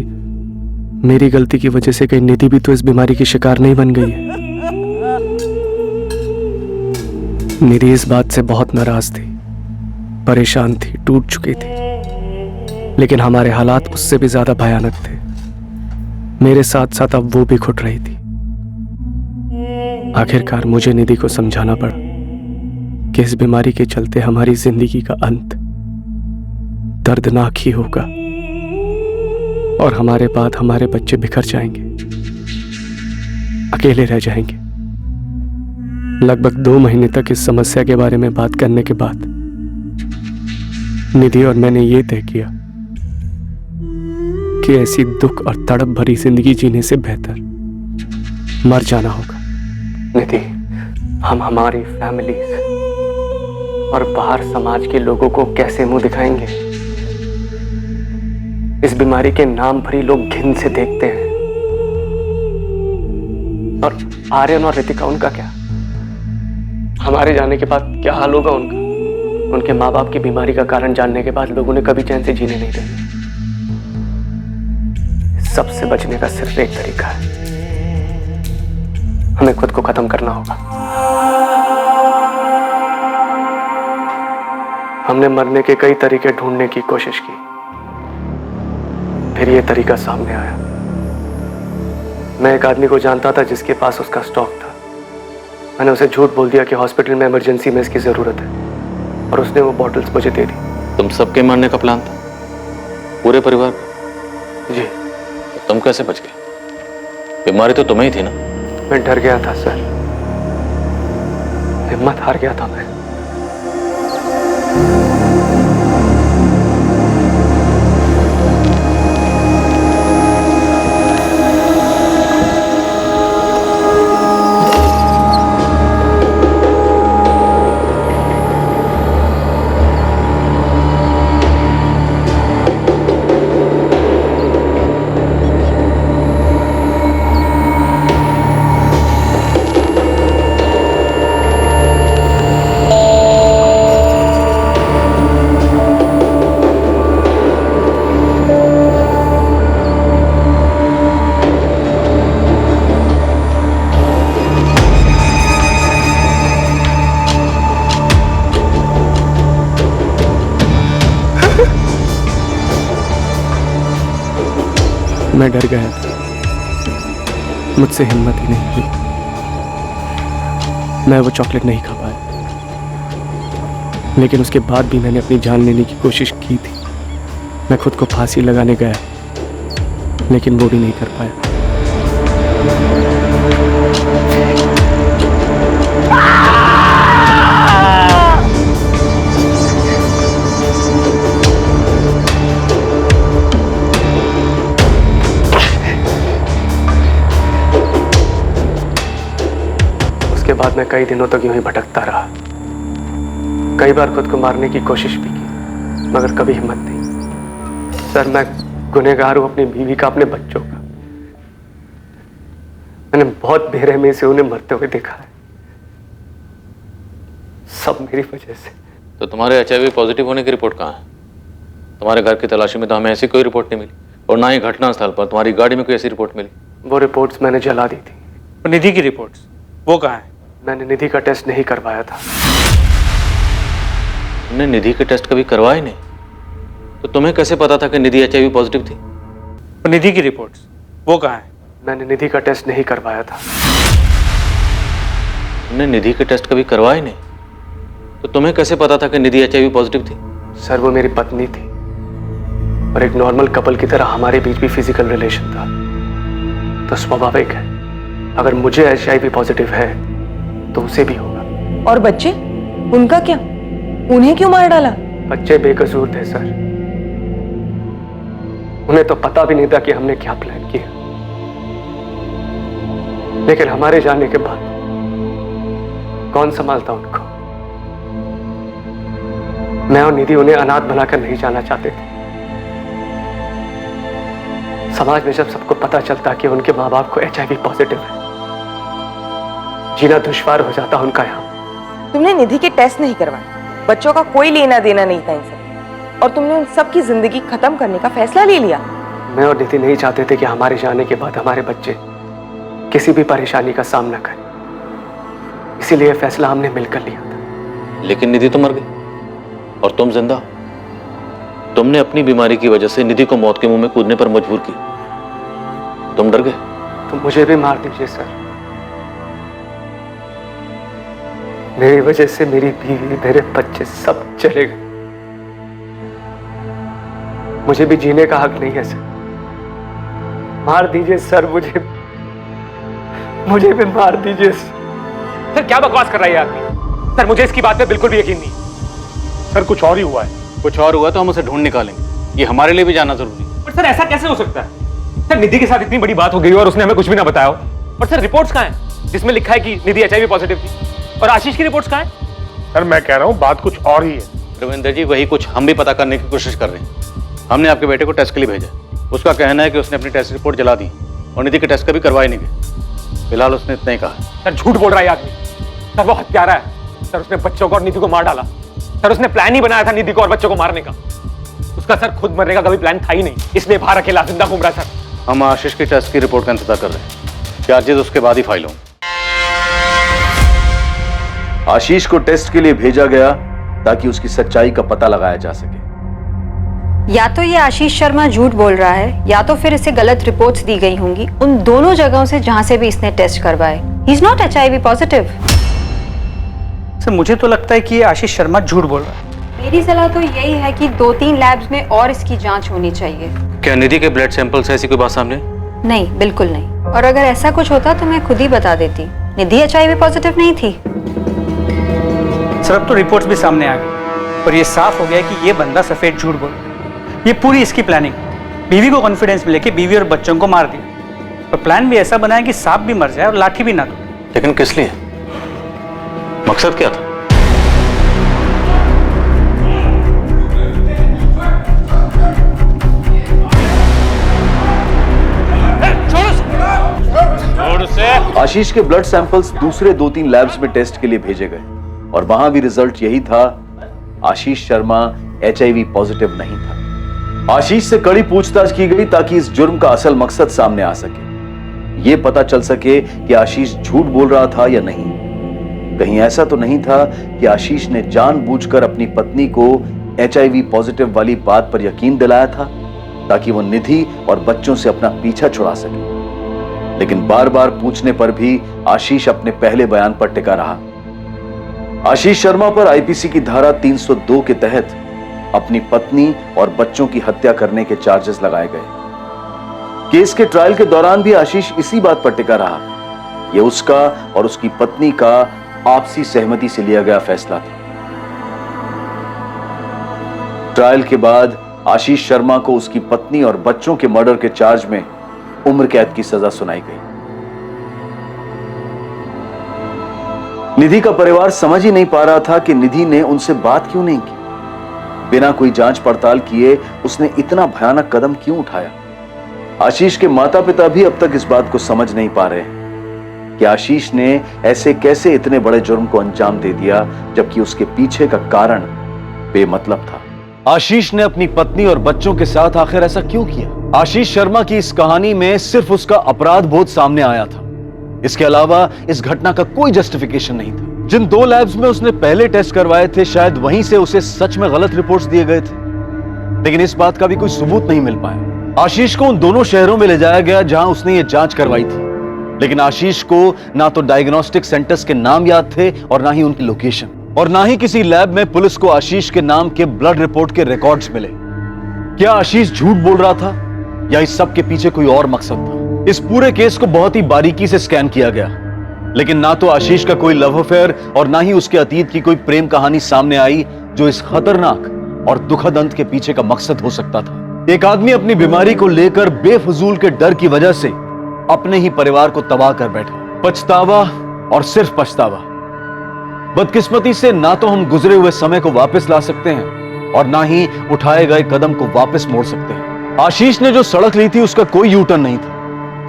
मेरी गलती की वजह से कहीं निधि भी तो इस बीमारी की शिकार नहीं बन गई है। निधि इस बात से बहुत नाराज थी, परेशान थी, टूट चुकी थी, लेकिन हमारे हालात उससे भी ज्यादा भयानक थे। मेरे साथ साथ अब वो भी घुट रही थी। आखिरकार मुझे निधि को समझाना पड़ा कि इस बीमारी के चलते हमारी जिंदगी का अंत दर्दनाक ही होगा और हमारे बाद हमारे बच्चे बिखर जाएंगे, अकेले रह जाएंगे। लगभग 2 महीने तक इस समस्या के बारे में बात करने के बाद निधि और मैंने ये तय किया कि ऐसी दुख और तड़प भरी जिंदगी जीने से बेहतर मर जाना होगा। निधि, हम हमारी फैमिलीज और बाहर समाज के लोगों को कैसे मुंह दिखाएंगे? इस बीमारी के नाम पर ही लोग घिन से देखते हैं। और आर्यन और रितिका, उनका क्या? हमारे जाने के बाद क्या हाल होगा उनका? उनके माँ बाप की बीमारी का कारण जानने के बाद लोगों ने कभी चैन से जीने नहीं देंगे। सबसे बचने का सिर्फ एक तरीका है, हमें खुद को खत्म करना होगा। हमने मरने के कई तरीके ढूंढने की कोशिश की, फिर ये तरीका सामने आया। मैं एक आदमी को जानता था जिसके पास उसका स्टॉक था। मैंने उसे झूठ बोल दिया कि हॉस्पिटल में इमरजेंसी में इसकी जरूरत है, और उसने वो बॉटल्स मुझे दे दी। तुम सबके मारने का प्लान था? पूरे परिवार का? जी। तो तुम कैसे बच गए? बीमारी तो तुम्हें ही थी ना? मैं डर गया था सर, हिम्मत हार गया था मैं। मैं डर गया था, मुझसे हिम्मत ही नहीं हुई। मैं वो चॉकलेट नहीं खा पाया, लेकिन उसके बाद भी मैंने अपनी जान लेने की कोशिश की थी। मैं खुद को फांसी लगाने गया, लेकिन वो भी नहीं कर पाया। उसके बाद मैं कई दिनों तक यूं ही भटकता रहा। कई बार खुद को मारने की कोशिश भी की, मगर कभी हिम्मत नहीं। सर, मैं गुनहगार हूं अपनी बीवी का, अपने बच्चों का। मैंने बहुत बेरहमी से उन्हें मरते हुए देखा है, सब मेरी वजह से। तो तुम्हारे HIV पॉजिटिव होने की रिपोर्ट कहाँ है? तुम्हारे घर की तलाशी में तो हमें ऐसी कोई रिपोर्ट नहीं मिली, और ना ही घटना स्थल पर तुम्हारी गाड़ी में कोई ऐसी रिपोर्ट मिली। वो रिपोर्ट्स मैंने जला दी थी। और निधि की रिपोर्ट्स वो कहाँ है? मैंने निधि का टेस्ट नहीं करवाया था। तुमने निधि के टेस्ट कभी करवाए नहीं, तो तुम्हें कैसे पता था कि निधि HIV पॉजिटिव थी? और निधि की रिपोर्ट्स वो कहाँ है? मैंने निधि का टेस्ट नहीं करवाया था। तुमने निधि के टेस्ट कभी करवाए नहीं, तो तुम्हें कैसे पता था कि निधि HIV पॉजिटिव थी? सर वो मेरी पत्नी थी और एक नॉर्मल कपल की तरह हमारे बीच भी फिजिकल रिलेशन था, तो स्वाभाविक है अगर मुझे HIV पॉजिटिव है तो उसे भी होगा। और बच्चे, उनका क्या? उन्हें क्यों मार डाला? बच्चे बेकसूर थे सर, उन्हें तो पता भी नहीं था कि हमने क्या प्लान किया, लेकिन हमारे जाने के बाद कौन संभालता उनको? मैं और निधि उन्हें अनाथ बनाकर नहीं जाना चाहते थे। समाज में जब सबको पता चलता कि उनके माँ बाप को HIV पॉजिटिव है, जीना दुश्वार हो जाता उनका यहाँ। तुमने निधि के टेस्ट नहीं करवाए, बच्चों का कोई लेना देना नहीं था इनसे, और तुमने उन सब की जिंदगी खत्म करने का फैसला ले लिया। मैं और निधि नहीं चाहते थे कि हमारे जाने के बाद हमारे बच्चे किसी भी परेशानी का सामना करें, इसीलिए फैसला हमने मिलकर लिया था। लेकिन निधि तो मर गई और तुम जिंदा। तुमने अपनी बीमारी की वजह से निधि को मौत के मुंह में कूदने पर मजबूर किया। तुम डर गए तो मुझे भी मार दीजिए सर, मेरी वजह से मेरी बीवी, मेरे बच्चे सब चले गए। मुझे भी जीने का हक नहीं है सर, मार दीजिए सर, मुझे भी मार दीजिए सर। क्या बकवास कर रहा है ये आदमी? सर मुझे इसकी बात पे बिल्कुल भी यकीन नहीं। सर कुछ और ही हुआ है। कुछ और हुआ तो हम उसे ढूंढ निकालेंगे, ये हमारे लिए भी जानना जरूरी है। पर सर ऐसा कैसे हो सकता है? सर निधि के साथ इतनी बड़ी बात हो गई और उसने हमें कुछ भी ना बताया हो। और सर रिपोर्ट्स कहाँ हैं जिसमें लिखा है कि निधि HIV पॉजिटिव थी? और आशीष की रिपोर्ट्स कहाँ हैं? सर मैं कह रहा हूँ बात कुछ और ही है। रविंदर जी वही कुछ हम भी पता करने की कोशिश कर रहे हैं। हमने आपके बेटे को टेस्ट के लिए भेजा, उसका कहना है कि उसने अपनी टेस्ट रिपोर्ट जला दी और निधि के टेस्ट कभी करवाए नहीं गए। फिलहाल उसने इतना ही कहा। सर झूठ बोल रहा है आदमी। सर वो हत्यारा है। सर उसने बच्चों को और निधि को मार डाला। सर उसने प्लान ही बनाया था निधि को और बच्चों को मारने का। उसका सर खुद मरने का कभी प्लान था ही नहीं, इसलिए बाहर अकेला जिंदा घूम रहा है। सर हम आशीष की टेस्ट की रिपोर्ट का इंतजार कर रहे हैं, चार्जेस उसके बाद ही फाइल होंगे। आशीष को टेस्ट के लिए भेजा गया ताकि उसकी सच्चाई का पता लगाया जा सके। या तो ये आशीष शर्मा झूठ बोल रहा है, या तो फिर इसे गलत रिपोर्ट्स दी गई होंगी उन दोनों जगहों से जहां से भी इसने टेस्ट करवाए। He is not HIV positive. Sir मुझे तो लगता है कि ये आशीष शर्मा झूठ बोल रहा है। मेरी सलाह तो यही है कि 2-3 लैब्स में और इसकी जांच होनी चाहिए। क्या निधि के ब्लड सैंपल से ऐसी कोई बात सामने? नहीं, बिल्कुल नहीं। और अगर ऐसा कुछ होता तो मैं खुद ही बता देती। निधि HIV पॉजिटिव नहीं थी। सर अब तो रिपोर्ट्स भी सामने आ गई और ये साफ हो गया कि ये बंदा सफेद झूठ बोल रहा है। ये पूरी इसकी प्लानिंग। बीवी को कॉन्फिडेंस में लेके बीवी और बच्चों को मार दिया, और प्लान भी ऐसा बनाया कि सांप भी मर जाए और लाठी भी ना टूटे। लेकिन किस लिए? मकसद क्या था? आशीष के ब्लड सैंपल्स दूसरे 2-3 लैब्स में टेस्ट के लिए भेजे गए और वहां भी रिजल्ट यही था, आशीष शर्मा HIV पॉजिटिव नहीं था। आशीष से कड़ी पूछताछ की गई ताकि इस जुर्म का असल मकसद सामने आ सके, ये पता चल सके कि आशीष झूठ बोल रहा था या नहीं। कहीं ऐसा तो नहीं था कि आशीष ने जानबूझकर अपनी पत्नी को HIV पॉजिटिव वाली बात पर यकीन दिलाया था ताकि वो निधि और बच्चों से अपना पीछा छुड़ा सके। लेकिन बार बार पूछने पर भी आशीष अपने पहले बयान पर टिका रहा। आशीष शर्मा पर IPC की धारा 302 के तहत अपनी पत्नी और बच्चों की हत्या करने के चार्जेस लगाए गए। केस के ट्रायल के दौरान भी आशीष इसी बात पर टिका रहा। यह उसका और उसकी पत्नी का आपसी सहमति से लिया गया फैसला था। ट्रायल के बाद आशीष शर्मा को उसकी पत्नी और बच्चों के मर्डर के चार्ज में उम्र कैद की सजा सुनाई गई। निधि का परिवार समझ ही नहीं पा रहा था कि निधि ने उनसे बात क्यों नहीं की। बिना कोई जांच पड़ताल किए उसने इतना भयानक कदम क्यों उठाया। आशीष के माता पिता भी अब तक इस बात को समझ नहीं पा रहे कि आशीष ने ऐसे कैसे इतने बड़े जुर्म को अंजाम दे दिया, जबकि उसके पीछे का कारण बेमतलब था। आशीष ने अपनी पत्नी और बच्चों के साथ आखिर ऐसा क्यों किया? आशीष शर्मा की इस कहानी में सिर्फ उसका अपराध बोध सामने आया था, इसके अलावा इस घटना का कोई जस्टिफिकेशन नहीं था। जिन 2 लैब्स में उसने पहले टेस्ट करवाए थे शायद वहीं से उसे सच में गलत रिपोर्ट्स दिए गए थे, लेकिन इस बात का भी कोई सबूत नहीं मिल पाया। आशीष को उन दोनों शहरों में ले जाया गया जहां उसने ये जांच करवाई थी, लेकिन आशीष को ना तो डायग्नोस्टिक सेंटर्स के नाम याद थे और ना ही उनकी लोकेशन, और ना ही किसी लैब में पुलिस को आशीष के नाम के ब्लड रिपोर्ट के रिकॉर्ड्स मिले। क्या आशीष झूठ बोल रहा था या इस सब के पीछे कोई और मकसद था? इस पूरे केस को बहुत ही बारीकी से स्कैन किया गया, लेकिन ना तो आशीष का कोई लव अफेयर और ना ही उसके अतीत की कोई प्रेम कहानी सामने आई जो इस खतरनाक और दुखद अंत के पीछे का मकसद हो सकता था। एक आदमी अपनी बीमारी को लेकर बेफजूल के डर की वजह से अपने ही परिवार को तबाह कर बैठा। पछतावा और सिर्फ पछतावा। बदकिस्मती से ना तो हम गुजरे हुए समय को वापस ला सकते हैं और ना ही उठाए गए कदम को वापस मोड़ सकते हैं। आशीष ने जो सड़क ली थी उसका कोई यू टर्न नहीं था।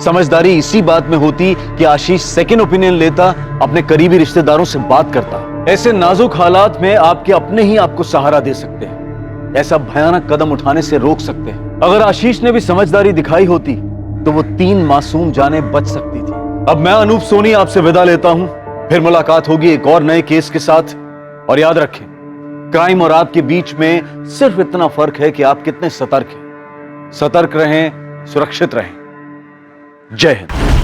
समझदारी इसी बात में होती कि आशीष सेकंड ओपिनियन लेता, अपने करीबी रिश्तेदारों से बात करता। ऐसे नाजुक हालात में आपके अपने ही आपको सहारा दे सकते हैं, ऐसा भयानक कदम उठाने से रोक सकते हैं। अगर आशीष ने भी समझदारी दिखाई होती तो वो 3 मासूम जानें बच सकती थी। अब मैं अनूप सोनी आपसे विदा लेता हूं, फिर मुलाकात होगी एक और नए केस के साथ। और याद रखें, क्राइम और आपके बीच में सिर्फ इतना फर्क है कि आप कितने सतर्क हैं। सतर्क रहें, सुरक्षित रहें। जय हिंद।